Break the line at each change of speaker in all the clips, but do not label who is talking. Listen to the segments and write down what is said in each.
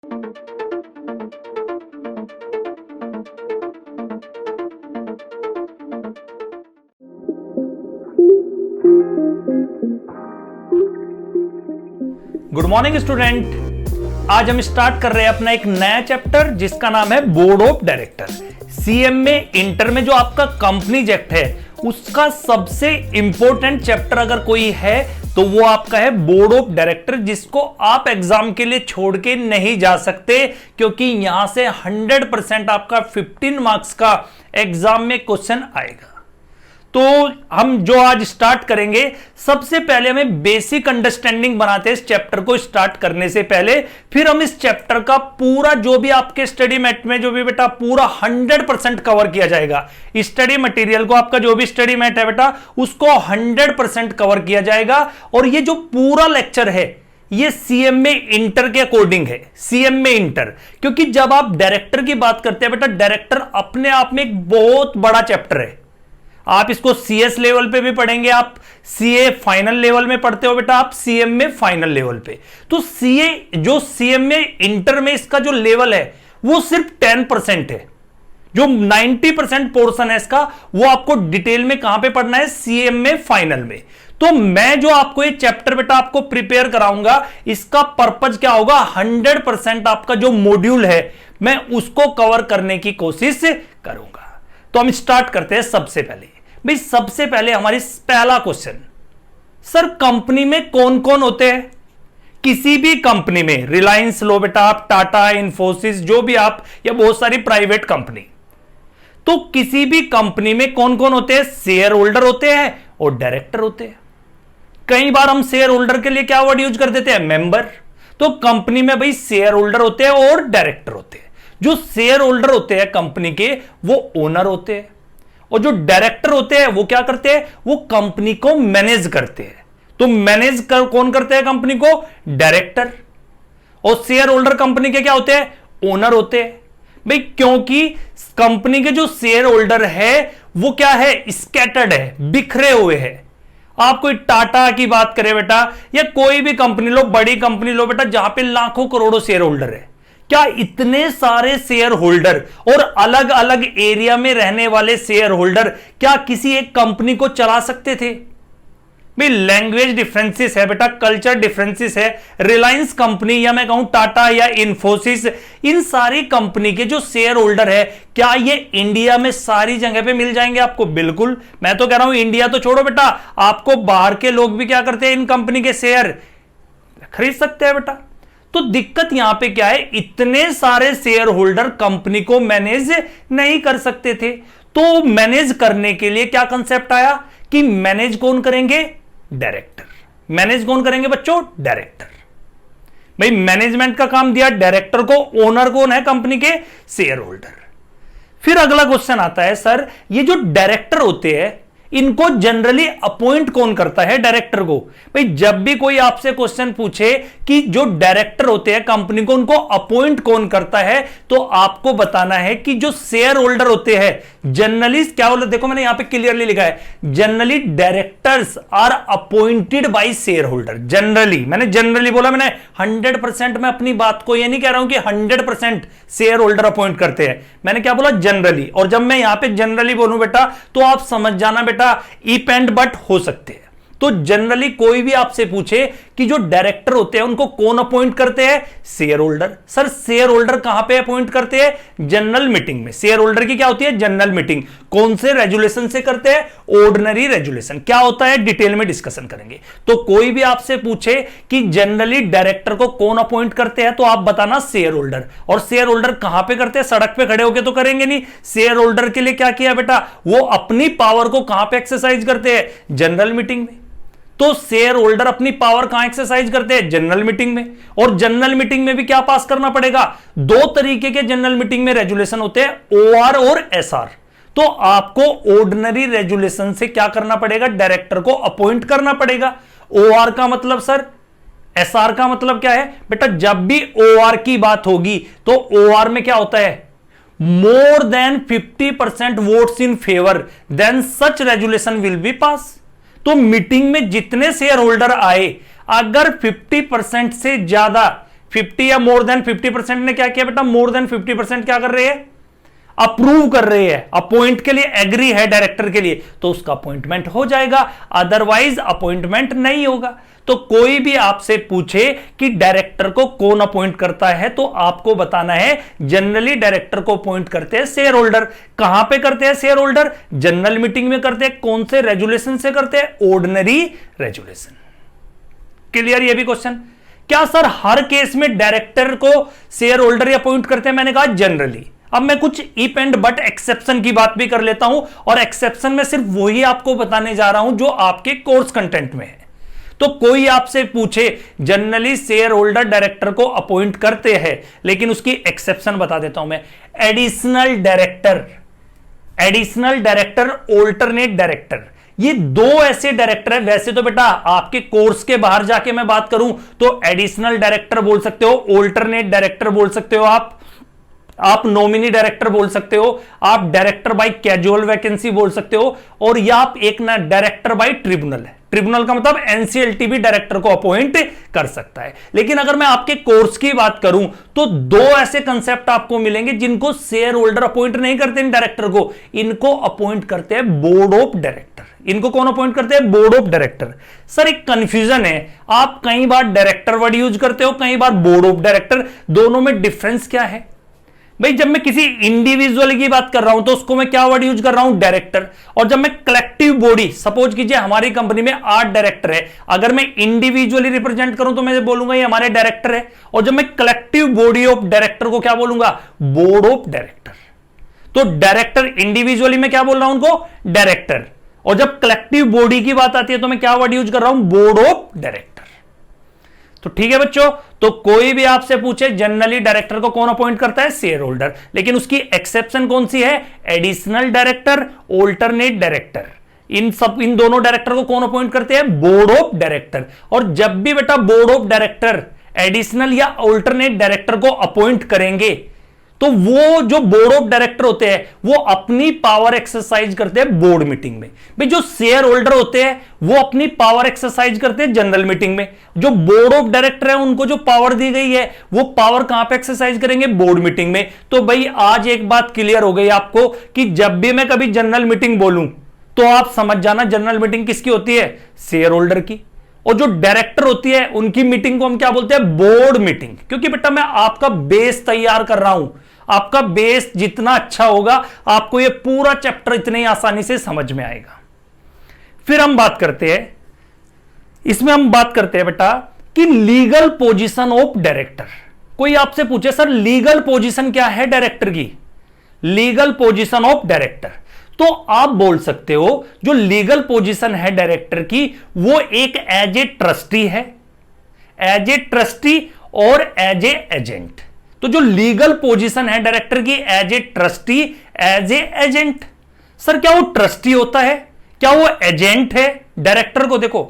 Good morning student. आज हम start कर रहे हैं अपना एक नया चैप्टर जिसका नाम है बोर्ड ऑफ डायरेक्टर। सीएम में इंटर में जो आपका कंपनीज एक्ट है उसका सबसे इंपॉर्टेंट चैप्टर अगर कोई है तो वो आपका है बोर्ड ऑफ डायरेक्टर, जिसको आप एग्जाम के लिए छोड़ के नहीं जा सकते क्योंकि यहां से 100% आपका 15 मार्क्स का एग्जाम में क्वेश्चन आएगा। तो हम जो आज स्टार्ट करेंगे, सबसे पहले हमें बेसिक अंडरस्टैंडिंग बनाते हैं इस चैप्टर को स्टार्ट करने से पहले। फिर हम इस चैप्टर का पूरा जो भी आपके स्टडी मैट में जो भी बेटा पूरा 100% कवर किया जाएगा। स्टडी मटेरियल को आपका जो भी स्टडी मैट है बेटा उसको 100% कवर किया जाएगा। और ये जो पूरा लेक्चर है ये सीएम में इंटर के अकॉर्डिंग है। सीएम में इंटर, क्योंकि जब आप डायरेक्टर की बात करते हैं बेटा, डायरेक्टर अपने आप में एक बहुत बड़ा चैप्टर है। आप इसको सीएस लेवल पे भी पढ़ेंगे, आप सीए फाइनल लेवल में पढ़ते हो बेटा, आप सीएम में फाइनल लेवल पे। तो सीए जो सीएम में इंटर में इसका जो लेवल है वो सिर्फ 10% है। जो 90% पोर्शन है इसका वो आपको डिटेल में कहां पे पढ़ना है, सीएम में फाइनल में। तो मैं जो आपको ये चैप्टर बेटा आपको प्रिपेयर कराऊंगा, इसका पर्पज क्या होगा, 100% आपका जो मॉड्यूल है मैं उसको कवर करने की कोशिश करूंगा। तो हम स्टार्ट करते हैं। सबसे पहले भाई, सबसे पहले हमारी पहला क्वेश्चन, सर कंपनी में कौन कौन होते हैं? किसी भी कंपनी में, रिलायंस लो बेटा आप, टाटा, इन्फोसिस, जो भी आप, या बहुत सारी प्राइवेट कंपनी, तो किसी भी कंपनी में कौन कौन होते हैं? शेयर होल्डर होते हैं और डायरेक्टर होते हैं। कई बार हम शेयर होल्डर के लिए क्या वर्ड यूज कर देते हैं? मेंबर। तो कंपनी में भाई शेयर होल्डर होते हैं और डायरेक्टर होते हैं। जो शेयर होल्डर होते हैं कंपनी के वो ओनर होते हैं, और जो डायरेक्टर होते हैं वो क्या करते हैं? वो कंपनी को मैनेज करते हैं। तो मैनेज कौन करते हैं कंपनी को? डायरेक्टर। और शेयर होल्डर कंपनी के क्या होते हैं? ओनर होते हैं। भाई क्योंकि कंपनी के जो शेयर होल्डर है वो क्या है? स्कैटर्ड है, बिखरे हुए हैं। आप कोई टाटा की बात करें बेटा, या कोई भी कंपनी लो, बड़ी कंपनी लो बेटा, जहां पे लाखों करोड़ों शेयर होल्डर है, क्या इतने सारे शेयर होल्डर और अलग अलग एरिया में रहने वाले शेयर होल्डर क्या किसी एक कंपनी को चला सकते थे? भाई लैंग्वेज डिफरेंसेस है बेटा, कल्चर डिफरेंसेस है। रिलायंस कंपनी या मैं कहूं टाटा या इन्फोसिस, इन सारी कंपनी के जो शेयर होल्डर है क्या ये इंडिया में सारी जगह पे मिल जाएंगे आपको? बिल्कुल। मैं तो कह रहा हूं इंडिया तो छोड़ो बेटा, आपको बाहर के लोग भी क्या करते हैं? इन कंपनी के शेयर खरीद सकते हैं बेटा। तो दिक्कत यहां पे क्या है? इतने सारे शेयर होल्डर कंपनी को मैनेज नहीं कर सकते थे। तो मैनेज करने के लिए क्या कंसेप्ट आया कि मैनेज कौन करेंगे? डायरेक्टर। मैनेज कौन करेंगे बच्चों? डायरेक्टर। भाई मैनेजमेंट का काम दिया डायरेक्टर को, ओनर कौन है कंपनी के? Share holder. फिर अगला क्वेश्चन आता है, सर ये जो डायरेक्टर होते हैं इनको जनरली अपॉइंट कौन करता है? डायरेक्टर को। भाई जब भी कोई आपसे क्वेश्चन पूछे कि जो डायरेक्टर होते हैं कंपनी को उनको अपॉइंट कौन करता है, तो आपको बताना है कि जो शेयर होल्डर होते हैं जनरली क्या बोला, देखो मैंने यहां पे क्लियरली लिखा है, generally directors are appointed by shareholder. Generally, मैंने जनरली बोला, मैंने 100% मैं अपनी बात को ये नहीं कह रहा हूं कि 100% शेयर होल्डर अपॉइंट करते हैं, मैंने क्या बोला? जनरली। और जब मैं यहां पे जनरली बोलूं बेटा तो आप समझ जाना बेटा इफ एंड बट हो सकते हैं। तो जनरली कोई भी आपसे पूछे कि जो डायरेक्टर होते हैं उनको कौन अपॉइंट करते हैं? Share holder. Sir share holder कहां पे अपॉइंट करते हैं? जनरल मीटिंग में। शेयर होल्डर की क्या होती है? General meeting. कौन से रेजुलेशन से करते हैं? Ordinary resolution. क्या होता है डिटेल में डिस्कशन करेंगे। तो कोई भी आपसे पूछे कि जनरली डायरेक्टर को कौन अपॉइंट करते हैं तो आप बताना शेयर होल्डर। और शेयर होल्डर कहां पे करते हैं? सड़क पे खड़े होकर तो करेंगे नहीं। शेयर होल्डर के लिए क्या किया बेटा? वो अपनी पावर को कहां पे एक्सरसाइज करते हैं? जनरल मीटिंग में। तो शेयर होल्डर अपनी पावर कहां एक्सरसाइज करते हैं? जनरल मीटिंग में। और जनरल मीटिंग में भी क्या पास करना पड़ेगा? दो तरीके के जनरल मीटिंग में रेजुलेशन होते हैं, ओआर और एसआर। तो आपको ऑर्डिनरी रेजुलेशन से क्या करना पड़ेगा? डायरेक्टर को अपॉइंट करना पड़ेगा। ओआर का मतलब सर, एसआर का मतलब क्या है बेटा? जब भी ओआर की बात होगी तो ओआर में क्या होता है? More than 50% votes in favour then such resolution will be pass. तो मीटिंग में जितने शेयर होल्डर आए, अगर 50% से ज्यादा 50 या मोर देन 50% ने क्या किया बेटा, मोर देन 50% क्या कर रहे हैं, अप्रूव कर रही है, अपॉइंट के लिए एग्री है डायरेक्टर के लिए, तो उसका अपॉइंटमेंट हो जाएगा, अदरवाइज अपॉइंटमेंट नहीं होगा। तो कोई भी आपसे पूछे कि डायरेक्टर को कौन अपॉइंट करता है, तो आपको बताना है जनरली डायरेक्टर को अपॉइंट करते हैं शेयर होल्डर। कहां पे करते हैं शेयर होल्डर, जनरल मीटिंग में करते हैं। कौन से रेजुलेशन से करते हैं, ऑर्डिनरी रेजुलेशन। क्लियर ये भी क्वेश्चन। क्या सर हर केस में डायरेक्टर को शेयर होल्डर अपॉइंट करते हैं, मैंने कहा जनरली। अब मैं कुछ इफ एंड बट एक्सेप्शन की बात भी कर लेता हूं, और एक्सेप्शन में सिर्फ वही आपको बताने जा रहा हूं जो आपके कोर्स कंटेंट में है। तो कोई आपसे पूछे जनरली शेयर होल्डर डायरेक्टर को अपॉइंट करते हैं, लेकिन उसकी एक्सेप्शन बता देता हूं मैं। Additional director, additional director, alternate director, ये दो ऐसे डायरेक्टर है। वैसे तो बेटा आपके कोर्स के बाहर जाके मैं बात करूं तो एडिशनल डायरेक्टर बोल सकते हो, ऑल्टरनेट डायरेक्टर बोल सकते हो, आप नॉमिनी डायरेक्टर बोल सकते हो, आप डायरेक्टर बाय कैजुअल वैकेंसी बोल सकते हो, और या आप एक ना डायरेक्टर बाय ट्रिब्यूनल है। ट्रिब्यूनल का मतलब एनसीएलटी भी डायरेक्टर को अपॉइंट कर सकता है। लेकिन अगर मैं आपके कोर्स की बात करूं तो दो ऐसे कंसेप्ट आपको मिलेंगे जिनको शेयर होल्डर अपॉइंट नहीं करते डायरेक्टर को, इनको अपॉइंट करते हैं बोर्ड ऑफ डायरेक्टर। इनको कौन अपॉइंट करते हैं, बोर्ड ऑफ डायरेक्टर। सर एक कंफ्यूजन है, आप कई बार डायरेक्टर वर्ड यूज करते हो, कई बार बोर्ड ऑफ डायरेक्टर, दोनों में डिफरेंस क्या है भाई? जब मैं किसी इंडिविजुअल की बात कर रहा हूं तो उसको मैं क्या वर्ड यूज कर रहा हूं, डायरेक्टर। और जब मैं कलेक्टिव बॉडी, सपोज कीजिए हमारी कंपनी में 8 डायरेक्टर है, अगर मैं इंडिविजुअली रिप्रेजेंट करूं तो मैं बोलूंगा ये हमारे डायरेक्टर है, और जब मैं कलेक्टिव बॉडी ऑफ डायरेक्टर को क्या बोलूंगा, बोर्ड ऑफ डायरेक्टर। तो डायरेक्टर इंडिविजुअली मैं क्या बोल रहा हूं उनको, डायरेक्टर, और जब कलेक्टिव बॉडी की बात आती है तो मैं क्या वर्ड यूज कर रहा हूं, बोर्ड ऑफ डायरेक्टर। तो ठीक है बच्चों, तो कोई भी आपसे पूछे जनरली डायरेक्टर को कौन अपॉइंट करता है, शेयर होल्डर, लेकिन उसकी एक्सेप्शन कौन सी है, एडिशनल डायरेक्टर, ऑल्टरनेट डायरेक्टर। इन दोनों डायरेक्टर को कौन अपॉइंट करते हैं, बोर्ड ऑफ डायरेक्टर। और जब भी बेटा बोर्ड ऑफ डायरेक्टर एडिशनल या ऑल्टरनेट डायरेक्टर को अपॉइंट करेंगे तो वो जो बोर्ड ऑफ डायरेक्टर होते हैं वो अपनी पावर एक्सरसाइज करते हैं बोर्ड मीटिंग में। भाई जो शेयर होल्डर होते हैं वो अपनी पावर एक्सरसाइज करते हैं जनरल मीटिंग में। जो बोर्ड ऑफ डायरेक्टर है उनको जो पावर दी गई है वो पावर कहां पे एक्सरसाइज करेंगे, बोर्ड मीटिंग में। तो भाई आज एक बात क्लियर हो गई आपको कि जब भी मैं कभी जनरल मीटिंग बोलूं तो आप समझ जाना जनरल मीटिंग किसकी होती है, शेयर होल्डर की। और जो डायरेक्टर होती है उनकी मीटिंग को हम क्या बोलते हैं, बोर्ड मीटिंग। क्योंकि बेटा मैं आपका बेस तैयार कर रहा हूं, आपका बेस जितना अच्छा होगा आपको ये पूरा चैप्टर इतनी आसानी से समझ में आएगा। फिर हम बात करते हैं, इसमें हम बात करते हैं बेटा कि लीगल पोजीशन ऑफ डायरेक्टर। कोई आपसे पूछे सर लीगल पोजीशन क्या है डायरेक्टर की, लीगल पोजीशन ऑफ डायरेक्टर, तो आप बोल सकते हो जो लीगल पोजीशन है डायरेक्टर की वो एक एज ए ट्रस्टी है, एज ए ट्रस्टी और एज ए एजेंट। तो जो लीगल पोजीशन है डायरेक्टर की as a trustee, as a agent. Sir क्या वो ट्रस्टी होता है, क्या वो एजेंट है डायरेक्टर को? देखो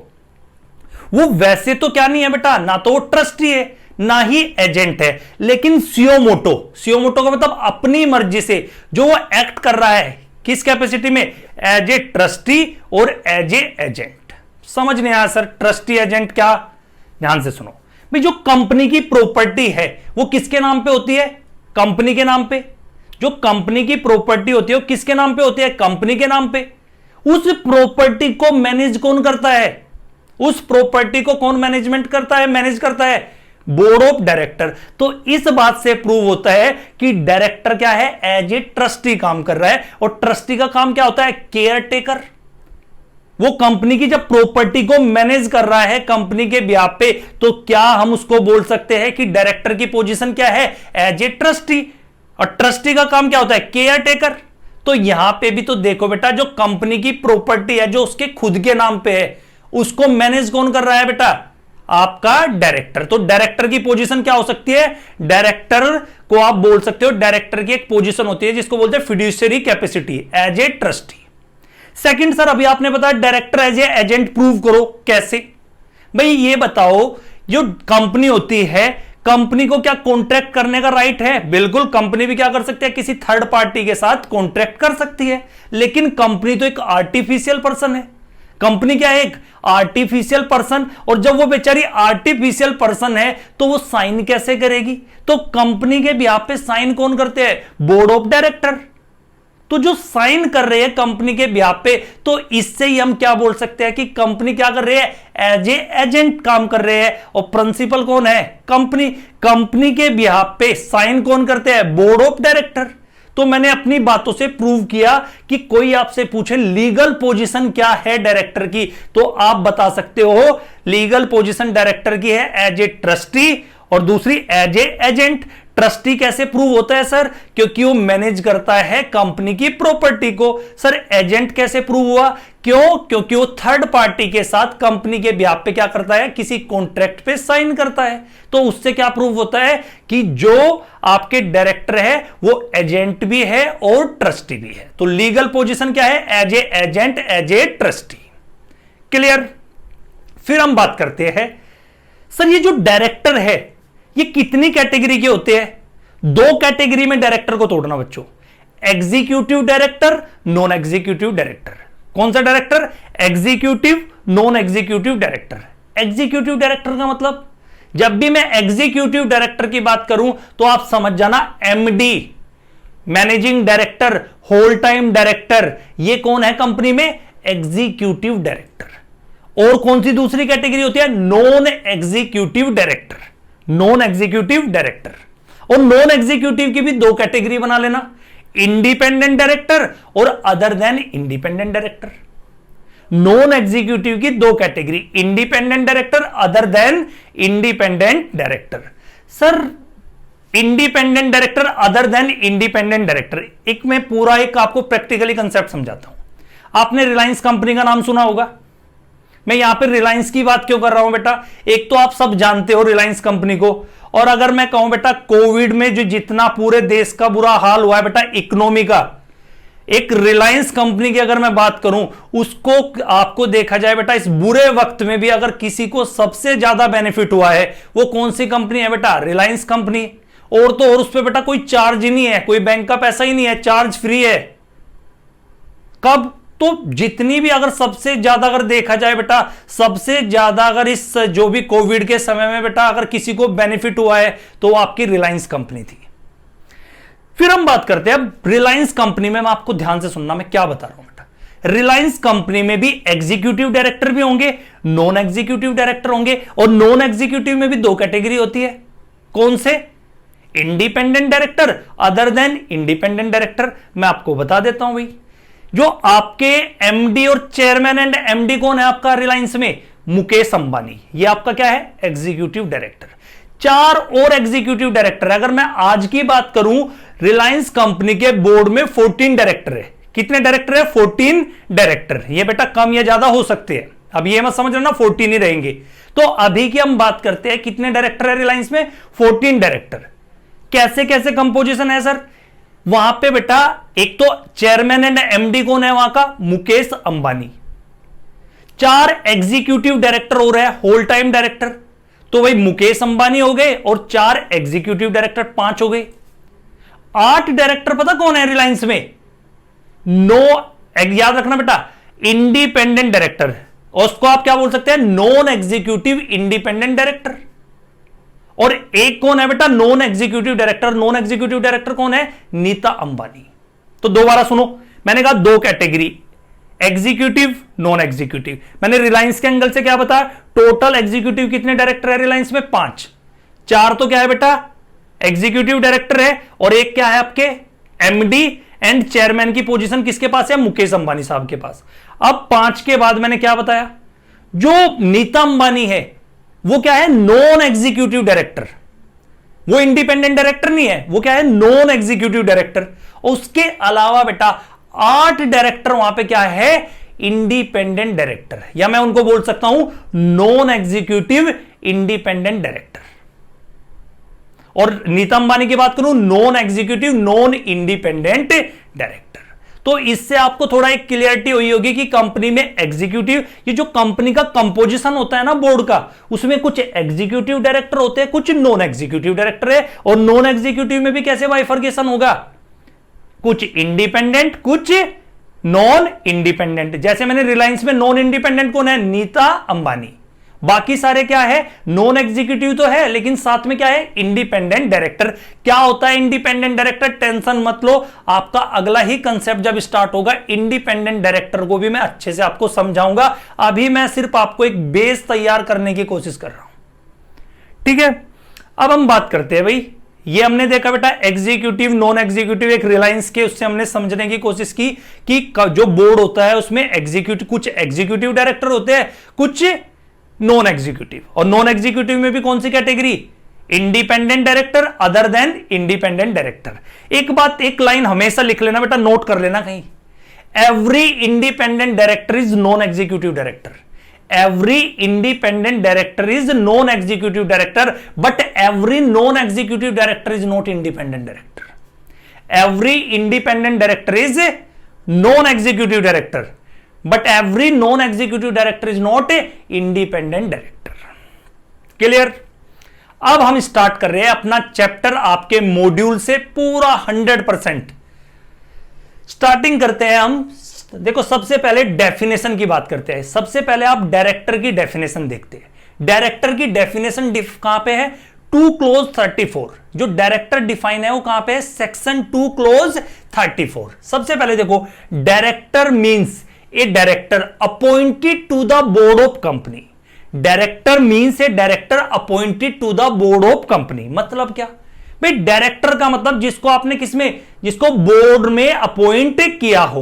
वो वैसे तो क्या नहीं है बेटा, ना तो वो ट्रस्टी है ना ही एजेंट है, लेकिन सियोमोटो, सियोमोटो का मतलब अपनी मर्जी से जो वो एक्ट कर रहा है, किस कैपेसिटी में, एज ए ट्रस्टी और एज ए एजेंट। समझ नहीं आया सर ट्रस्टी एजेंट क्या? ध्यान से सुनो भाई, जो कंपनी की प्रॉपर्टी है वो किसके नाम पे होती है, कंपनी के नाम पे। जो कंपनी की प्रॉपर्टी होती है वो किसके नाम पे होती है, कंपनी के नाम पे। उस प्रॉपर्टी को मैनेज कौन करता है, उस प्रॉपर्टी को कौन मैनेजमेंट करता है, मैनेज करता है, बोर्ड ऑफ डायरेक्टर। तो इस बात से प्रूव होता है कि डायरेक्टर क्या है, एज ए ट्रस्टी काम कर रहा है। और ट्रस्टी का काम क्या होता है, केयर टेकर। वो कंपनी की जब प्रॉपर्टी को मैनेज कर रहा है कंपनी के ब्याह पे, तो क्या हम उसको बोल सकते हैं कि डायरेक्टर की पोजीशन क्या है, एज ए ट्रस्टी। और ट्रस्टी का काम क्या होता है, केयर टेकर। तो यहां पे भी तो देखो बेटा, जो कंपनी की प्रॉपर्टी है जो उसके खुद के नाम पे है उसको मैनेज कौन कर रहा है बेटा, आपका डायरेक्टर। तो डायरेक्टर की पोजीशन क्या हो सकती है, डायरेक्टर को आप बोल सकते हो, डायरेक्टर की एक पोजीशन होती है जिसको बोलते हैं fiduciary capacity, as a trustee. Second sir अभी आपने बताया director as a agent prove करो, कैसे? भाई ये बताओ, जो कंपनी होती है कंपनी को क्या कॉन्ट्रैक्ट करने का राइट है? बिल्कुल, कंपनी भी क्या कर सकती है, किसी थर्ड पार्टी के साथ कॉन्ट्रैक्ट कर सकती है। लेकिन कंपनी तो एक आर्टिफिशियल पर्सन है, कंपनी क्या है? एक आर्टिफिशियल पर्सन, और जब वो बेचारी आर्टिफिशियल पर्सन है तो वो साइन कैसे करेगी? तो कंपनी के बिहाफ पे साइन कौन करते हैं? Board of director. तो जो साइन कर रहे हैं कंपनी के बिहाफ पे, तो इससे ही हम क्या बोल सकते हैं कि कंपनी क्या कर रही है? एज ए एजेंट काम कर रहे हैं। और प्रिंसिपल कौन है? कंपनी। कंपनी के बिहाफ पे साइन कौन करते हैं? Board of director. तो मैंने अपनी बातों से प्रूव किया कि कोई आपसे पूछे लीगल पोजीशन क्या है डायरेक्टर की, तो आप बता सकते हो लीगल पोजीशन डायरेक्टर की है एज ए ट्रस्टी और दूसरी एज ए एजेंट। ट्रस्टी कैसे प्रूव होता है सर? क्योंकि वो मैनेज करता है कंपनी की प्रॉपर्टी को। सर एजेंट कैसे प्रूव हुआ? क्यों? क्योंकि वो थर्ड पार्टी के साथ कंपनी के बिहाफ पे क्या करता है? किसी कॉन्ट्रैक्ट पे साइन करता है। तो उससे क्या प्रूव होता है कि जो आपके डायरेक्टर है वो एजेंट भी है और ट्रस्टी भी है। तो लीगल पोजीशन क्या है? As a agent, as a trustee. Clear? फिर हम बात करते हैं सर ये जो डायरेक्टर है ये कितनी कैटेगरी के होते हैं? दो कैटेगरी में डायरेक्टर को तोड़ना बच्चों, executive director, non executive director. कौन सा director? Executive, non executive director. Executive director का मतलब, जब भी मैं एग्जीक्यूटिव डायरेक्टर की बात करूं तो आप समझ जाना MD, managing director, whole time director, ये कौन है कंपनी में? Executive director. और कौन सी दूसरी कैटेगरी होती है? Non executive director. Non executive director. और नॉन एग्जीक्यूटिव की भी दो कैटेगरी बना लेना, इंडिपेंडेंट डायरेक्टर और other than independent director. Non executive की दो category, independent director, other than independent director. Sir independent director, other than independent director, एक मैं पूरा एक आपको प्रैक्टिकली कंसेप्ट समझाता हूं। आपने रिलायंस कंपनी का नाम सुना होगा। मैं यहां पर रिलायंस की बात क्यों कर रहा हूं बेटा? एक तो आप सब जानते हो रिलायंस कंपनी को, और अगर मैं कहूं बेटा कोविड में जो जितना पूरे देश का बुरा हाल हुआ है बेटा इकोनॉमी का, एक रिलायंस कंपनी की अगर मैं बात करूं, उसको आपको देखा जाए बेटा इस बुरे वक्त में भी अगर किसी को सबसे ज्यादा बेनिफिट हुआ है वो कौन सी कंपनी है बेटा? रिलायंस कंपनी। और तो और उस पर बेटा कोई चार्ज ही नहीं है, कोई बैंक का पैसा ही नहीं है, चार्ज फ्री है। कब? तो जितनी भी अगर सबसे ज्यादा अगर देखा जाए बेटा, सबसे ज्यादा अगर इस जो भी कोविड के समय में बेटा अगर किसी को बेनिफिट हुआ है तो वो आपकी रिलायंस कंपनी थी। फिर हम बात करते हैं अब रिलायंस कंपनी में, मैं आपको ध्यान से सुनना मैं क्या बता रहा हूं बेटा। रिलायंस कंपनी में भी एग्जीक्यूटिव डायरेक्टर भी होंगे, नॉन एग्जीक्यूटिव डायरेक्टर होंगे, और नॉन एग्जीक्यूटिव में भी दो कैटेगरी होती है। कौन से? Independent director, other than independent director. मैं आपको बता देता हूं भाई, जो आपके एमडी और चेयरमैन एंड एमडी कौन है आपका रिलायंस में? मुकेश अंबानी। ये आपका क्या है? Executive director. चार और एग्जीक्यूटिव डायरेक्टर। अगर मैं आज की बात करूं, रिलायंस कंपनी के बोर्ड में 14 डायरेक्टर है। कितने डायरेक्टर है? 14 डायरेक्टर। ये बेटा कम या ज्यादा हो सकते हैं, अब ये मत समझ लेना 14 ही रहेंगे। तो अभी की हम बात करते हैं कितने डायरेक्टर है रिलायंस में? 14 डायरेक्टर। कैसे कैसे कंपोजिशन है सर? वहां पे बेटा एक तो चेयरमैन एंड एमडी कौन है वहां का? मुकेश अंबानी। चार एग्जीक्यूटिव डायरेक्टर हो रहे हैं, होल टाइम डायरेक्टर, तो भाई मुकेश अंबानी हो गए और चार एग्जीक्यूटिव डायरेक्टर, 5 हो गए। 8 डायरेक्टर पता कौन है रिलायंस में? याद रखना बेटा, इंडिपेंडेंट डायरेक्टर, और उसको आप क्या बोल सकते हैं? Non executive independent director. और एक कौन है बेटा? Non executive director. Non executive director कौन है? नीता अंबानी। तो दोबारा सुनो, मैंने कहा दो कैटेगरी, एग्जीक्यूटिव, नॉन एग्जीक्यूटिव। मैंने रिलायंस के एंगल से क्या बताया? टोटल एग्जीक्यूटिव कितने डायरेक्टर है रिलायंस में? 5। 4 तो क्या है बेटा? एग्जीक्यूटिव डायरेक्टर है, और एक क्या है आपके? एमडी एंड चेयरमैन की पोजीशन किसके पास है? मुकेश अंबानी साहब के पास। अब 5 के बाद मैंने क्या बताया? जो नीता अंबानी है वो क्या है? Non executive director. वो इंडिपेंडेंट डायरेक्टर नहीं है, वो क्या है? Non executive director. उसके अलावा बेटा 8 डायरेक्टर वहां पे क्या है? इंडिपेंडेंट डायरेक्टर, या मैं उनको बोल सकता हूं नॉन एग्जीक्यूटिव इंडिपेंडेंट डायरेक्टर। और नीता अंबानी की बात करूं, non executive non independent director. तो इससे आपको थोड़ा एक क्लियरिटी हुई होगी कि कंपनी में एग्जीक्यूटिव, ये जो कंपनी का कंपोजिशन होता है ना बोर्ड का, उसमें कुछ एग्जीक्यूटिव डायरेक्टर होते हैं, कुछ नॉन एग्जीक्यूटिव डायरेक्टर है। और नॉन एग्जीक्यूटिव में भी कैसे बाइफर्केशन होगा? कुछ इंडिपेंडेंट, कुछ नॉन इंडिपेंडेंट। जैसे मैंने रिलायंस में नॉन इंडिपेंडेंट कौन है, नीता अंबानी। बाकी सारे क्या है, नॉन एग्जीक्यूटिव तो है लेकिन साथ में क्या है, इंडिपेंडेंट डायरेक्टर। क्या होता है इंडिपेंडेंट डायरेक्टर, टेंशन मत लो, आपका अगला ही कंसेप्ट जब स्टार्ट होगा इंडिपेंडेंट डायरेक्टर को भी मैं अच्छे से आपको समझाऊंगा। अभी मैं सिर्फ आपको एक बेस तैयार करने की कोशिश कर रहा हूं, ठीक है। अब हम बात करते हैं भाई, ये हमने देखा बेटा एग्जीक्यूटिव नॉन एग्जीक्यूटिव, एक रिलायंस के उससे हमने समझने की कोशिश की कि जो बोर्ड होता है उसमें एग्जीक्यूटिव, कुछ एग्जीक्यूटिव डायरेक्टर होते हैं, कुछ नॉन एग्जीक्यूटिव। और नॉन एग्जीक्यूटिव में भी कौन सी category, independent director, other than independent director. एक बात, एक लाइन हमेशा लिख लेना बेटा, नोट कर लेना कहीं, every independent director is non executive director. Every independent director is non-executive director, but every non-executive director is not independent director. Every independent director is non-executive director, but every non-executive director is not independent director. Clear? अब हम start कर रहे हैं अपना chapter आपके module से पूरा 100%। Starting करते हैं हम, देखो सबसे पहले डेफिनेशन की बात करते हैं। सबसे पहले आप डायरेक्टर की डेफिनेशन देखते हैं। डायरेक्टर की डेफिनेशन कहां पे है, 2 क्लोज 34। जो डायरेक्टर डिफाइन है वो कहां पे है, सेक्शन 2 क्लोज 34। सबसे पहले देखो, director means a director appointed to the board of company. Director means a director appointed to the board of company. मतलब क्या भाई, डायरेक्टर का मतलब जिसको आपने किसमें, जिसको बोर्ड में अपॉइंट किया हो।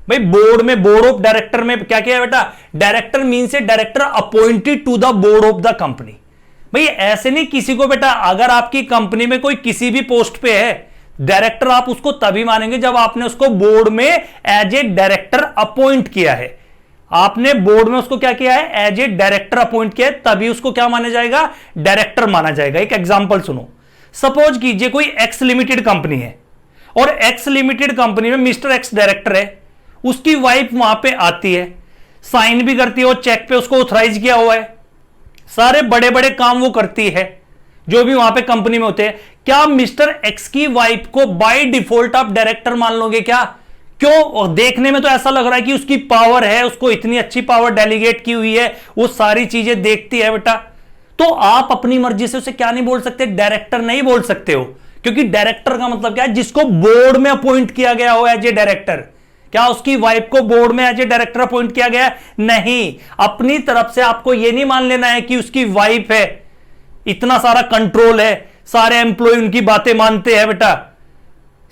भाई बोर्ड में, बोर्ड ऑफ डायरेक्टर में क्या किया है बेटा, director means a director appointed to the board of the company. भाई ऐसे नहीं किसी को बेटा, अगर आपकी कंपनी में कोई किसी भी पोस्ट पे है डायरेक्टर, आप उसको तभी मानेंगे जब आपने उसको बोर्ड में एज ए डायरेक्टर अपॉइंट किया है। आपने बोर्ड में उसको क्या किया है, एज ए डायरेक्टर अपॉइंट किया है, तभी उसको क्या माना जाएगा, डायरेक्टर माना जाएगा। एक एग्जांपल सुनो, सपोज कीजिए कोई एक्स लिमिटेड कंपनी है और एक्स लिमिटेड कंपनी में मिस्टर एक्स डायरेक्टर है, उसकी वाइफ वहां पे आती है, साइन भी करती है और चेक पे उसको ऑथराइज किया हुआ है, सारे बड़े बड़े काम वो करती है जो भी वहां पे कंपनी में होते हैं। क्या मिस्टर एक्स की वाइफ को बाय डिफॉल्ट आप डायरेक्टर मान लोगे क्या? क्यों? और देखने में तो ऐसा लग रहा है कि उसकी पावर है, उसको इतनी अच्छी पावर डेलीगेट की हुई है, वो सारी चीजें देखती है बेटा, तो आप अपनी मर्जी से उसे क्या नहीं बोल सकते, डायरेक्टर नहीं बोल सकते हो। क्योंकि डायरेक्टर का मतलब क्या है, जिसको बोर्ड में अपॉइंट किया गया हो एज ए डायरेक्टर। क्या उसकी वाइफ को बोर्ड में एज ए डायरेक्टर अपॉइंट किया गया? नहीं। अपनी तरफ से आपको यह नहीं मान लेना है कि उसकी वाइफ है, इतना सारा कंट्रोल है, सारे एम्प्लॉय उनकी बातें मानते हैं बेटा,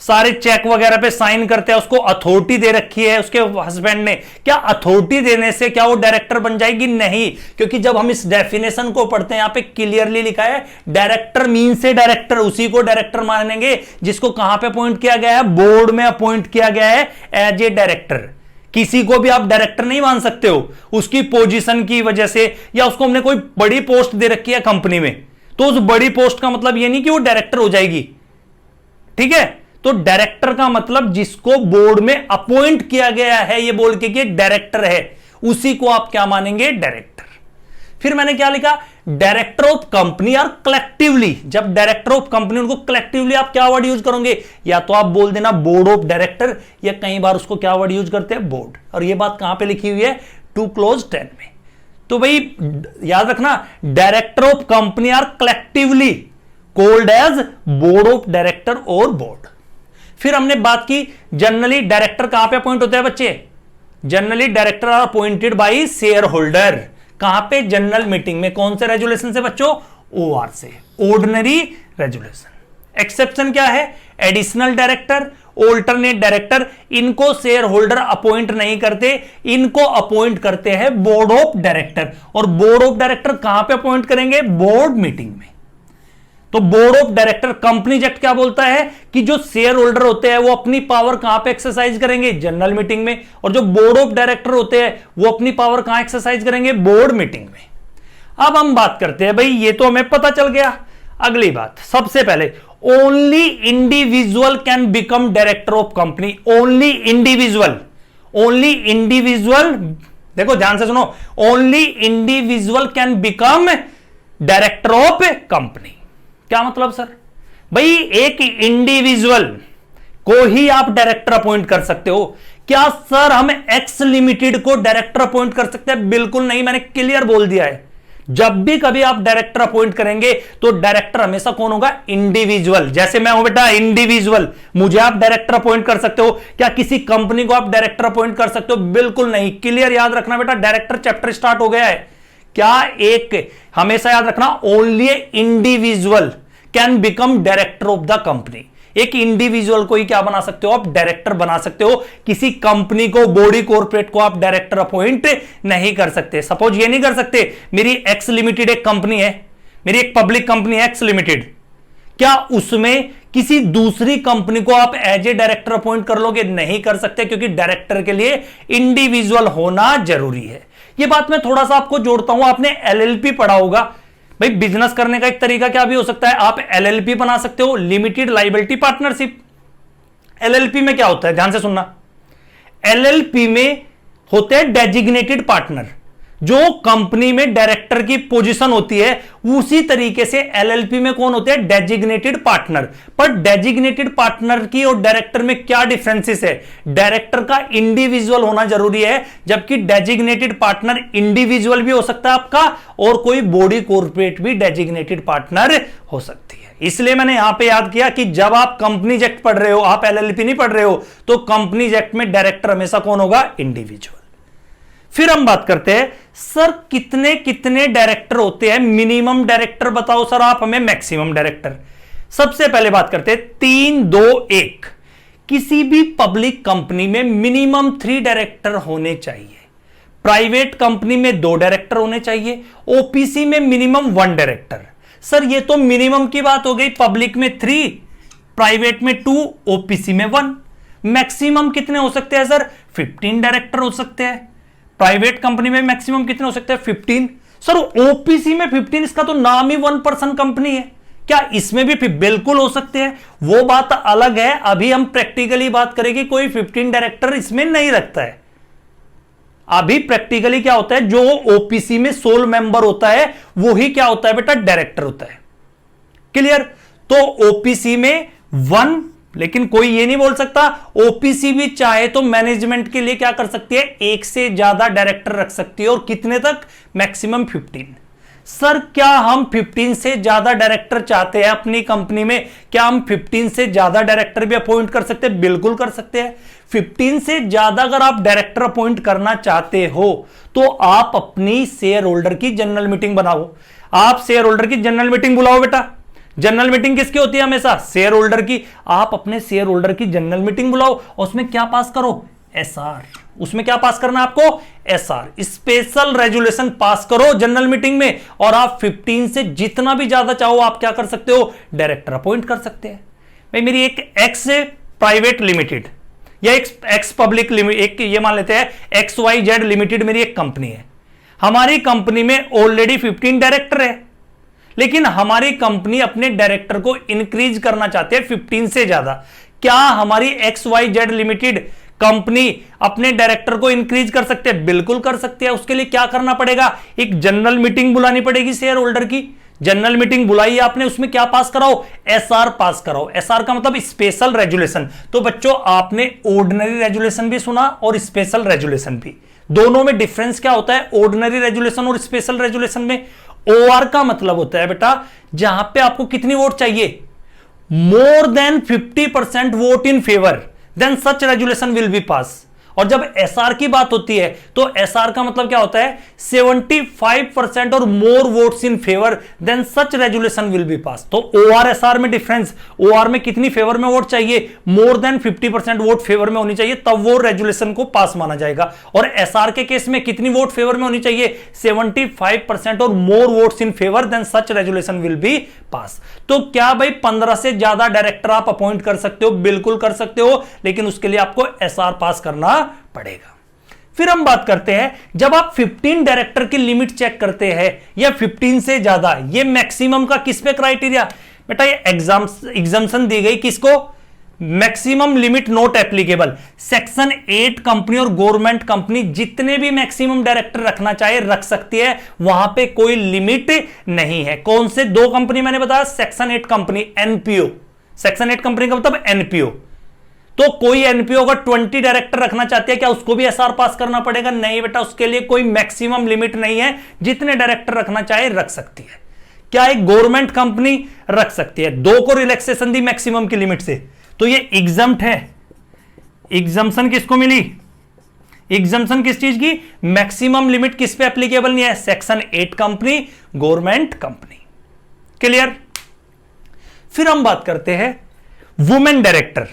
सारे चेक वगैरह पे साइन करते हैं, उसको अथॉरिटी दे रखी है उसके हस्बैंड ने। क्या अथॉरिटी देने से क्या वो डायरेक्टर बन जाएगी? नहीं। क्योंकि जब हम इस डेफिनेशन को पढ़ते हैं, यहां पे क्लियरली लिखा है डायरेक्टर मींस से डायरेक्टर, उसी को डायरेक्टर मानेंगे जिसको कहां पे अपॉइंट किया गया है, बोर्ड में अपॉइंट किया गया है एज ए डायरेक्टर। किसी को भी आप डायरेक्टर नहीं मान सकते हो उसकी पोजीशन की वजह से, या उसको हमने कोई बड़ी पोस्ट दे रखी है कंपनी में, तो उस बड़ी पोस्ट का मतलब यह नहीं कि वो डायरेक्टर हो जाएगी। ठीक है, तो डायरेक्टर का मतलब जिसको बोर्ड में अपॉइंट किया गया है ये बोल के कि डायरेक्टर है, उसी को आप क्या मानेंगे, डायरेक्टर। फिर मैंने क्या लिखा, डायरेक्टर ऑफ कंपनी और कलेक्टिवली। जब डायरेक्टर ऑफ कंपनी, उनको कलेक्टिवली आप क्या वर्ड यूज करोगे, या तो आप बोल देना बोर्ड ऑफ डायरेक्टर, या कई बार उसको क्या वर्ड यूज करते हैं, बोर्ड। और ये बात कहां पे लिखी हुई है, 2:10 में। तो भाई याद रखना, director of company are collectively called as board of director और बोर्ड। फिर हमने बात की जनरली डायरेक्टर कहां पे अपॉइंट होते हैं बच्चे, generally director are appointed by shareholder. कहां पे, जनरल मीटिंग में। कौन से रेजुलेशन से बच्चों, ओआर से, ऑर्डिनरी रेजुलेशन। एक्सेप्शन क्या है, एडिशनल डायरेक्टर, ऑल्टरनेट डायरेक्टर, इनको शेयर होल्डर अपॉइंट नहीं करते, इनको अपॉइंट करते हैं बोर्ड ऑफ डायरेक्टर। और बोर्ड ऑफ डायरेक्टर कहां पे अपॉइंट करेंगे, बोर्ड मीटिंग में। तो board of director, companies act क्या बोलता है कि जो शेयर होल्डर होते हैं वो अपनी पावर कहां पे एक्सरसाइज करेंगे, जनरल मीटिंग में। और जो बोर्ड ऑफ डायरेक्टर होते हैं वो अपनी पावर कहां एक्सरसाइज करेंगे, बोर्ड मीटिंग में। अब हम बात करते हैं, भाई ये तो हमें पता चल गया। अगली बात, सबसे पहले only individual can become director of company. Only individual, only individual, देखो ध्यान से सुनो, only individual can become director of company. क्या मतलब सर? भाई एक इंडिविजुअल को ही आप डायरेक्टर अपॉइंट कर सकते हो, क्या सर हम एक्स लिमिटेड को डायरेक्टर अपॉइंट कर सकते हैं? बिल्कुल नहीं, मैंने क्लियर बोल दिया है। जब भी कभी आप डायरेक्टर अपॉइंट करेंगे तो डायरेक्टर हमेशा कौन होगा? इंडिविजुअल। जैसे मैं हूं बेटा इंडिविजुअल, मुझे आप डायरेक्टर अपॉइंट कर सकते हो। क्या किसी कंपनी को आप डायरेक्टर अपॉइंट कर सकते हो? बिल्कुल नहीं। क्लियर याद रखना बेटा, डायरेक्टर चैप्टर स्टार्ट हो गया है। क्या एक हमेशा याद रखना, only individual can become director of the company. एक इंडिविजुअल को ही क्या बना सकते हो? आप डायरेक्टर बना सकते हो। किसी कंपनी को, बॉडी कॉर्पोरेट को आप डायरेक्टर अपॉइंट नहीं कर सकते। सपोज ये नहीं कर सकते, मेरी एक्स लिमिटेड एक कंपनी है, मेरी एक पब्लिक कंपनी है एक्स लिमिटेड, क्या उसमें किसी दूसरी कंपनी को आप एज ए डायरेक्टर अपॉइंट कर लोगे? नहीं कर सकते, क्योंकि डायरेक्टर के लिए इंडिविजुअल होना जरूरी है। यह बात मैं थोड़ा सा आपको जोड़ता हूं। आपने एलएलपी पढ़ा होगा भाई। बिजनेस करने का एक तरीका क्या भी हो सकता है? आप एलएलपी बना सकते हो, लिमिटेड लायबिलिटी पार्टनरशिप। एलएलपी में क्या होता है, ध्यान से सुनना। एलएलपी में होते हैं डेजिग्नेटेड पार्टनर। जो कंपनी में डायरेक्टर की पोजीशन होती है, उसी तरीके से एलएलपी में कौन होते हैं? Designated partner. पर डेजिग्नेटेड पार्टनर की और डायरेक्टर में क्या डिफरेंसेस है? डायरेक्टर का इंडिविजुअल होना जरूरी है, जबकि डेजिग्नेटेड पार्टनर इंडिविजुअल भी हो सकता है आपका, और कोई बॉडी कॉर्पोरेट भी डेजिग्नेटेड पार्टनर हो सकती है। इसलिए मैंने यहां पे याद किया कि जब आप कंपनीज एक्ट पढ़ रहे हो, आप एलएलपी नहीं पढ़ रहे हो, तो कंपनीज एक्ट में डायरेक्टर हमेशा कौन होगा? इंडिविजुअल। फिर हम बात करते हैं, सर कितने कितने डायरेक्टर होते हैं? मिनिमम डायरेक्टर बताओ सर आप हमें, मैक्सिमम डायरेक्टर। सबसे पहले बात करते हैं 3, 2, 1। किसी भी पब्लिक कंपनी में मिनिमम 3 डायरेक्टर होने चाहिए। प्राइवेट कंपनी में 2 डायरेक्टर होने चाहिए। ओपीसी में मिनिमम 1 डायरेक्टर। सर ये तो मिनिमम की बात हो गई। पब्लिक में 3, प्राइवेट में 2, ओपीसी में 1। मैक्सिमम कितने हो सकते हैं सर? 15 डायरेक्टर हो सकते हैं। प्राइवेट कंपनी में मैक्सिमम कितने हो सकते हैं? 15। सर ओपीसी में 15, इसका तो नाम ही 1 पर्सन कंपनी है। क्या इसमें भी बिल्कुल हो सकते हैं, वो बात अलग है। अभी हम प्रैक्टिकली बात करेंगे, कोई 15 डायरेक्टर इसमें नहीं रखता है। अभी प्रैक्टिकली क्या होता है, जो ओपीसी में सोल मेंबर होता है वो ही क्या होता है बेटा? डायरेक्टर होता है। क्लियर? तो ओपीसी में 1, लेकिन कोई ये नहीं बोल सकता, ओपीसी भी चाहे तो मैनेजमेंट के लिए क्या कर सकती है? 1 से ज्यादा डायरेक्टर रख सकती है। और कितने तक? मैक्सिमम 15। सर क्या हम 15 से ज्यादा डायरेक्टर चाहते हैं अपनी कंपनी में? क्या हम 15 से ज्यादा डायरेक्टर भी अपॉइंट कर सकते हैं? बिल्कुल कर सकते हैं। 15 से ज्यादा अगर आप डायरेक्टर अपॉइंट करना चाहते हो तो आप अपनी शेयर होल्डर की जनरल मीटिंग बनाओ। आप शेयर होल्डर की जनरल मीटिंग बुलाओ बेटा। जनरल मीटिंग किसकी होती है? हमेशा शेयर होल्डर की। आप अपने शेयर होल्डर की जनरल मीटिंग बुलाओ और उसमें क्या पास करो? एसआर। उसमें क्या पास करना है आपको? एसआर, स्पेशल रेजुलेशन पास करो जनरल मीटिंग में। और आप 15 से जितना भी ज्यादा चाहो आप क्या कर सकते हो? डायरेक्टर अपॉइंट कर सकते हैं। भाई मेरी एक एक्स प्राइवेट लिमिटेड या एक्स पब्लिक लिमिटेड, एक ये मान लेते हैं XYZ लिमिटेड मेरी एक कंपनी है। हमारी कंपनी में ऑलरेडी 15 डायरेक्टर है, लेकिन हमारी कंपनी अपने डायरेक्टर को इंक्रीज करना चाहते हैं 15 से ज्यादा। क्या हमारी XYZ लिमिटेड कंपनी अपने डायरेक्टर को इंक्रीज कर सकते हैं? बिल्कुल कर सकते हैं। उसके लिए क्या करना पड़ेगा? एक जनरल मीटिंग बुलानी पड़ेगी शेयर होल्डर की। जनरल मीटिंग बुलाई आपने, उसमें क्या पास कराओ? एसआर पास कराओ। एसआर का मतलब स्पेशल रेजुलेशन। तो बच्चों आपने ऑर्डिनरी रेजुलेशन भी सुना और स्पेशल रेजुलेशन भी। दोनों में डिफरेंस क्या होता है ऑर्डिनरी रेजुलेशन और स्पेशल रेजुलेशन में? ओआर का मतलब होता है बेटा जहां पे आपको कितनी वोट चाहिए? More than 50% vote in favour, then such resolution will be pass. और जब एसआर की बात होती है तो एसआर का मतलब क्या होता है? 75% और more votes in favour, then such resolution will be pass. तो ओआर एसआर में डिफरेंस, ओआर में कितनी फेवर में वोट चाहिए? मोर देन 50% वोट फेवर में होनी चाहिए, तब वो रेजुलेशन को पास माना जाएगा। और एसआर के केस में कितनी वोट फेवर में होनी चाहिए? 75% और more votes in favour, then such resolution will be pass. तो क्या भाई 15 से ज्यादा डायरेक्टर आप अपॉइंट कर सकते हो? बिल्कुल कर सकते हो, लेकिन उसके लिए आपको एसआर पास करना पड़ेगा। फिर हम बात करते हैं, जब आप 15 डायरेक्टर की लिमिट चेक करते हैं या 15 से ज्यादा, ये मैक्सिमम का किस पे क्राइटेरिया? बेटा ये एग्जाम्पशन दी गई किसको? Maximum limit not applicable. Section 8 company और गवर्नमेंट कंपनी जितने भी मैक्सिमम डायरेक्टर रखना चाहे रख सकती है, वहां पे कोई लिमिट नहीं है। कौन से 2 कंपनी मैंने बताया? Section 8 company, NPO. Section 8 company का मतलब एनपीओ। तो कोई एनपीओ अगर 20 डायरेक्टर रखना चाहती है, क्या उसको भी एसआर पास करना पड़ेगा? नहीं बेटा, उसके लिए कोई मैक्सिमम लिमिट नहीं है, जितने डायरेक्टर रखना चाहे रख सकती है। क्या एक गवर्नमेंट कंपनी रख सकती है? 2 को रिलैक्सेशन दी मैक्सिमम की लिमिट से, तो ये एग्जम्प्ट है। एग्जम्पशन किसको मिली? एग्जम्पशन किस चीज की? मैक्सिमम लिमिट किस पे एप्लीकेबल नहीं है? Section 8 company, government company. Clear? फिर हम बात करते हैं वुमेन डायरेक्टर।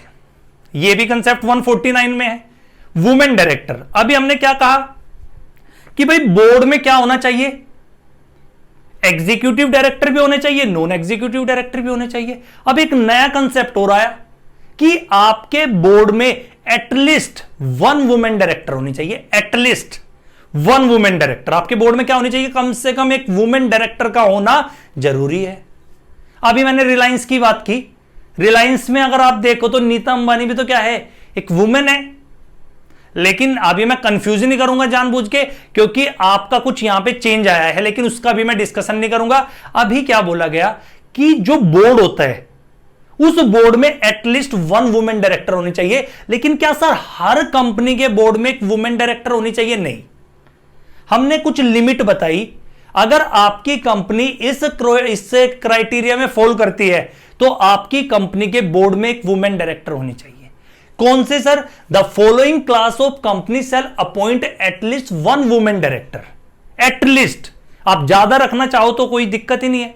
ये भी कंसेप्ट 149 में है, वुमेन डायरेक्टर। अभी हमने क्या कहा कि भाई बोर्ड में क्या होना चाहिए? एग्जीक्यूटिव डायरेक्टर भी होने चाहिए, नॉन एग्जीक्यूटिव डायरेक्टर भी होने चाहिए। अब एक नया कंसेप्ट हो रहा है कि आपके बोर्ड में एटलीस्ट 1 वुमेन डायरेक्टर होनी चाहिए। एटलीस्ट 1 वुमेन डायरेक्टर आपके बोर्ड में क्या होनी चाहिए? कम से कम एक वुमेन डायरेक्टर का होना जरूरी है। अभी मैंने रिलायंस की बात की। रिलायंस में अगर आप देखो तो नीता अंबानी भी तो क्या है? एक वुमेन है। लेकिन अभी मैं कंफ्यूज नहीं करूंगा जानबूझ के, क्योंकि आपका कुछ यहां पे चेंज आया है, लेकिन उसका भी मैं डिस्कशन नहीं करूंगा। अभी क्या बोला गया कि जो बोर्ड होता है उस बोर्ड में एटलीस्ट 1 वुमेन डायरेक्टर होनी चाहिए। लेकिन क्या सर हर कंपनी के बोर्ड में एक वुमेन डायरेक्टर होनी चाहिए? नहीं, हमने कुछ लिमिट बताई। अगर आपकी कंपनी इस क्राइटेरिया में फॉल करती है तो आपकी कंपनी के बोर्ड में एक वुमेन डायरेक्टर होनी चाहिए। कौन से sir? The following class of company shall appoint at least 1 women director. At least, आप ज्यादा रखना चाहो तो कोई दिक्कत ही नहीं है।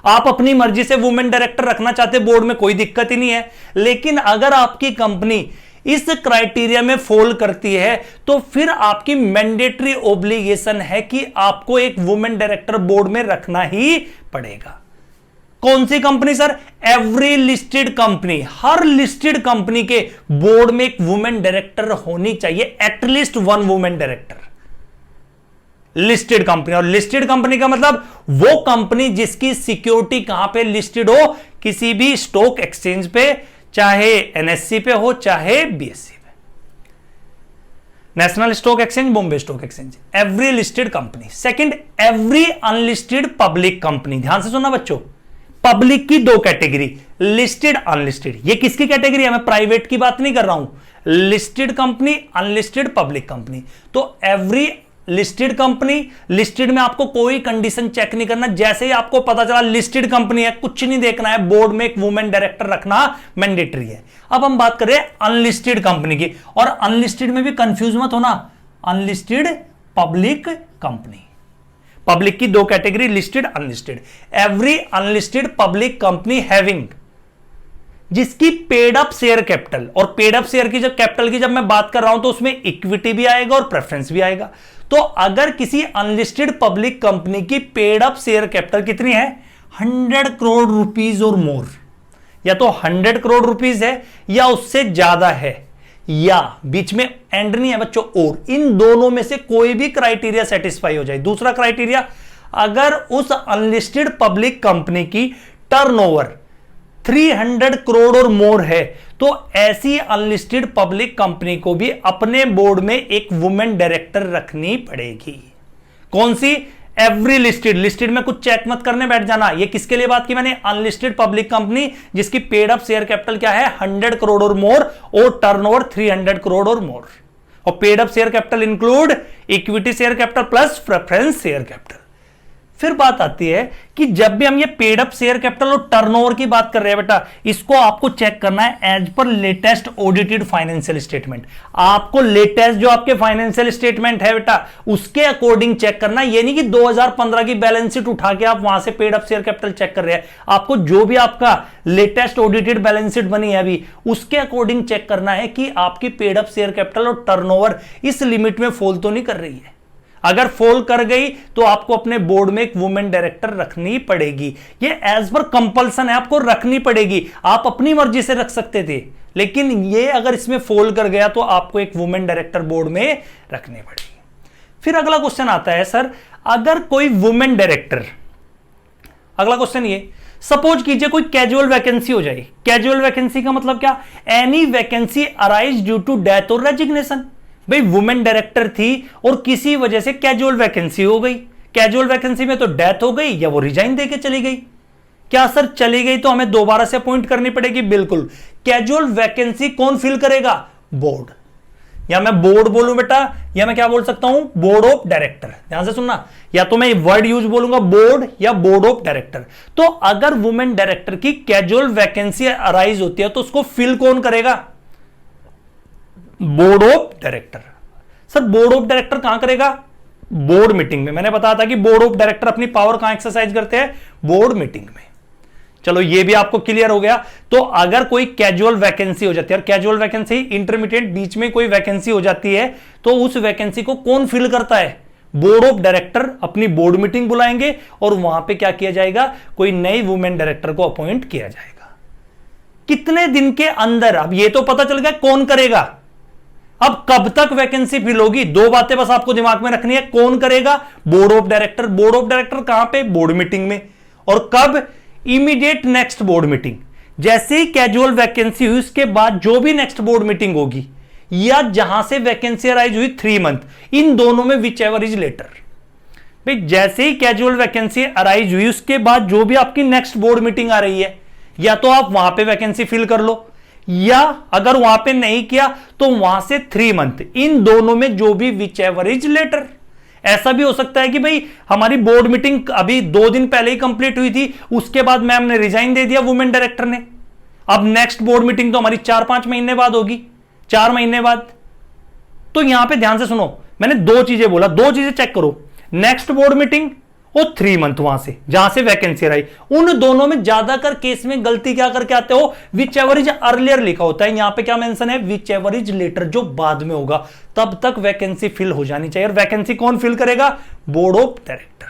आप अपनी मर्जी से वुमेन डायरेक्टर रखना चाहते बोर्ड में, कोई दिक्कत ही नहीं है। लेकिन अगर आपकी कंपनी इस क्राइटेरिया में फॉल करती है तो फिर आपकी मैंडेटरी ऑब्लिगेशन है कि आपको एक वुमेन डायरेक्टर बोर्ड में रखना ही पड़ेगा। कौन सी company sir? Every listed company. हर लिस्टेड कंपनी के बोर्ड में एक वुमेन डायरेक्टर होनी चाहिए, at least 1 women director. Listed company, और लिस्टेड कंपनी का मतलब वो कंपनी जिसकी सिक्योरिटी कहां पे लिस्टेड हो? किसी भी स्टॉक एक्सचेंज पे, चाहे एनएससी पे हो चाहे बीएससी पे, national stock exchange, Bombay stock exchange. Every listed company. Second, every unlisted public company. ध्यान से सुनना बच्चों, पब्लिक की 2 कैटेगरी, लिस्टेड अनलिस्टेड। ये किसकी कैटेगरी है? मैं प्राइवेट की बात नहीं कर रहा हूं। Listed company, unlisted public company. तो एवरी लिस्टेड कंपनी, लिस्टेड में आपको कोई कंडीशन चेक नहीं करना। जैसे ही आपको पता चला लिस्टेड कंपनी है, कुछ नहीं देखना है, बोर्ड में एक वुमेन डायरेक्टर रखना मैंडेटरी है। अब हम बात कर रहे हैं अनलिस्टेड कंपनी की, और अनलिस्टेड में भी कंफ्यूज मत होना, अनलिस्टेड पब्लिक कंपनी। पब्लिक की 2 category, listed unlisted. Every unlisted public company having, जिसकी पेड अप शेयर कैपिटल, और पेड अप शेयर की जब कैपिटल की जब मैं बात कर रहा हूं तो उसमें इक्विटी भी आएगा और प्रेफरेंस भी आएगा। तो अगर किसी अनलिस्टेड पब्लिक कंपनी की पेड अप शेयर कैपिटल कितनी है? 100 करोड़ रुपीज और मोर, या तो 100 करोड़ रुपीज है या उससे ज्यादा है, या बीच में एंड नहीं है बच्चों, और इन दोनों में से कोई भी क्राइटेरिया सेटिस्फाई हो जाए। दूसरा क्राइटेरिया, अगर उस अनलिस्टेड पब्लिक कंपनी की टर्नओवर 300 करोड़ और मोर है तो ऐसी अनलिस्टेड पब्लिक कंपनी को भी अपने बोर्ड में एक वुमेन डायरेक्टर रखनी पड़ेगी। कौन सी? Every listed. लिस्टेड में कुछ चेक मत करने बैठ जाना। ये किसके लिए बात की मैंने? अनलिस्टेड पब्लिक कंपनी जिसकी पेड अप शेयर कैपिटल क्या है? 100 करोड़ और मोर, और टर्नओवर 300 करोड़ और मोर। और paid up share capital include equity share capital plus preference share capital. फिर बात आती है कि जब भी हम ये पेड अप शेयर कैपिटल और टर्नओवर की बात कर रहे हैं बेटा, इसको आपको चेक करना है as per latest audited financial statement. आपको लेटेस्ट जो आपके फाइनेंशियल स्टेटमेंट है बेटा उसके अकॉर्डिंग चेक करना है। ये नहीं कि 2015 की बैलेंस शीट उठा के आप वहां से paid up share capital check कर रहे हैं। आपको जो भी आपका लेटेस्ट ऑडिटेड बैलेंस शीट बनी है अभी, उसके अकॉर्डिंग चेक करना है कि आपकी पेड अप शेयर कैपिटल और टर्नओवर इस लिमिट में फॉल तो नहीं कर रही है। अगर फॉल कर गई तो आपको अपने बोर्ड में एक वुमेन डायरेक्टर रखनी पड़ेगी। ये एज पर कंपल्सन है, आपको रखनी पड़ेगी। आप अपनी मर्जी से रख सकते थे, लेकिन ये अगर इसमें फॉल कर गया तो आपको एक वुमेन डायरेक्टर बोर्ड में रखनी पड़ेगी। फिर अगला क्वेश्चन आता है, सर अगर कोई वुमेन डायरेक्टर, अगला क्वेश्चन ये, सपोज कीजिए कोई कैजुअल वैकेंसी हो जाए। कैजुअल वैकेंसी का मतलब क्या? Any vacancy arise due to death और रेजिग्नेशन। भाई वुमेन डायरेक्टर थी और किसी वजह से कैजुअल वैकेंसी हो गई। कैजुअल वैकेंसी में तो डेथ हो गई या वो रिजाइन देके चली गई। क्या सर चली गई तो हमें दोबारा से अपॉइंट करनी पड़ेगी? बिल्कुल। कैजुअल वैकेंसी कौन फिल करेगा? बोर्ड। या मैं बोर्ड बोलूं बेटा, या मैं क्या बोल सकता हूं? Board of director. ध्यान से सुनना, या तो मैं वर्ड यूज बोलूंगा बोर्ड या बोर्ड ऑफ डायरेक्टर। तो अगर वुमेन डायरेक्टर की कैजुअल वैकेंसी अराइज होती है तो उसको फिल कौन करेगा? Board of director. Sir board of director कहां करेगा? बोर्ड मीटिंग में। मैंने बताया था कि बोर्ड ऑफ डायरेक्टर अपनी पावर कहां एक्सरसाइज करते हैं? बोर्ड मीटिंग में। चलो ये भी आपको क्लियर हो गया। तो अगर कोई कैजुअल वैकेंसी हो जाती है, और कैजुअल वैकेंसी इंटरमीडिएट बीच में कोई वैकेंसी हो जाती है, तो उस वैकेंसी को कौन फिल करता है? बोर्ड ऑफ डायरेक्टर अपनी बोर्ड मीटिंग बुलाएंगे और वहां पे क्या किया जाएगा? कोई नई वुमेन डायरेक्टर को अपॉइंट किया जाएगा। कितने दिन के अंदर? अब ये तो पता चल गया कौन करेगा। अब कब तक वैकेंसी फिल होगी? दो बातें बस आपको दिमाग में रखनी है। कौन करेगा? Board of director. Board of director कहां पे? बोर्ड मीटिंग में। और कब? Immediate next board meeting. जैसे ही कैजुअल वैकेंसी हुई उसके बाद जो भी नेक्स्ट बोर्ड मीटिंग होगी, या जहां से वैकेंसी अराइज हुई 3 मंथ, इन दोनों में विच एवर इज लेटर। भाई जैसे ही कैजुअल वैकेंसी अराइज हुई उसके बाद जो भी आपकी नेक्स्ट बोर्ड मीटिंग आ रही है, या तो आप वहां पे वैकेंसी फिल कर लो, या अगर वहां पे नहीं किया तो वहां से 3 मंथ, इन दोनों में जो भी विच एवर इज लेटर। ऐसा भी हो सकता है कि भाई हमारी बोर्ड मीटिंग अभी 2 दिन पहले ही कंप्लीट हुई थी, उसके बाद मैम ने रिजाइन दे दिया वुमेन डायरेक्टर ने। अब नेक्स्ट बोर्ड मीटिंग तो हमारी 4-5 महीने बाद होगी, 4 महीने बाद। तो यहां पे ध्यान से सुनो, मैंने 2 चीजें बोला, 2 चीजें चेक करो। नेक्स्ट बोर्ड मीटिंग और 3 मंथ वहां से जहां से वैकेंसी आई, उन दोनों में ज्यादातर केस में गलती क्या करके आते हो? विच एवर इज अर्लियर लिखा होता है, यहां पे क्या मेंशन है? विच एवर इज लेटर, जो बाद में होगा। तब तक वैकेंसी फिल हो जानी चाहिए। और वैकेंसी कौन फिल करेगा? Board of director.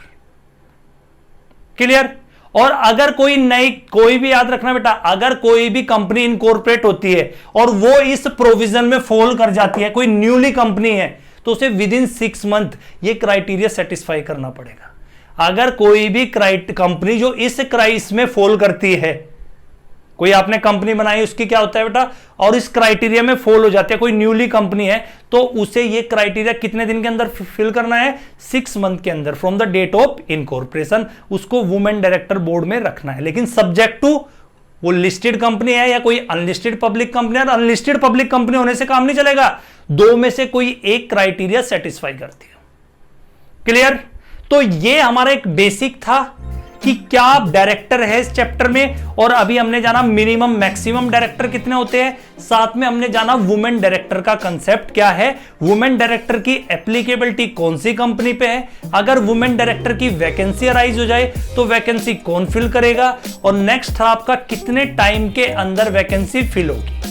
क्लियर? और अगर कोई नई, कोई भी याद रखना बेटा, अगर कोई भी कंपनी इनकॉर्पोरेट होती है और वो इस प्रोविजन में फॉल कर जाती है, कोई न्यूली कंपनी है, तो उसे विद इन 6 मंथ ये क्राइटेरिया सेटिस्फाई करना पड़ेगा। अगर कोई भी कंपनी जो इस में फॉल करती है, कोई आपने कंपनी बनाई, उसकी क्या होता है बेटा, और इस क्राइटेरिया में फॉल हो जाती है, कोई न्यूली कंपनी है, तो उसे ये क्राइटेरिया कितने दिन के अंदर फिल करना है? 6 मंथ के अंदर from the date of incorporation उसको वुमेन डायरेक्टर बोर्ड में रखना है। लेकिन सब्जेक्ट टू वो लिस्टेड कंपनी है या कोई अनलिस्टेड पब्लिक कंपनी है। अनलिस्टेड पब्लिक कंपनी होने से काम नहीं चलेगा, 2 में से कोई एक क्राइटेरिया सेटिस्फाई करती है। क्लियर? तो ये हमारा एक बेसिक था कि क्या डायरेक्टर है इस चैप्टर में, और अभी हमने जाना मिनिमम मैक्सिमम डायरेक्टर कितने होते हैं, साथ में हमने जाना वुमेन डायरेक्टर का कंसेप्ट क्या है, वुमेन डायरेक्टर की एप्लीकेबिलिटी कौन सी कंपनी पे है, अगर वुमेन डायरेक्टर की वैकेंसी अराइज हो जाए तो वैकेंसी कौन फिल करेगा, और नेक्स्ट था आपका कितने टाइम के अंदर वैकेंसी फिल होगी।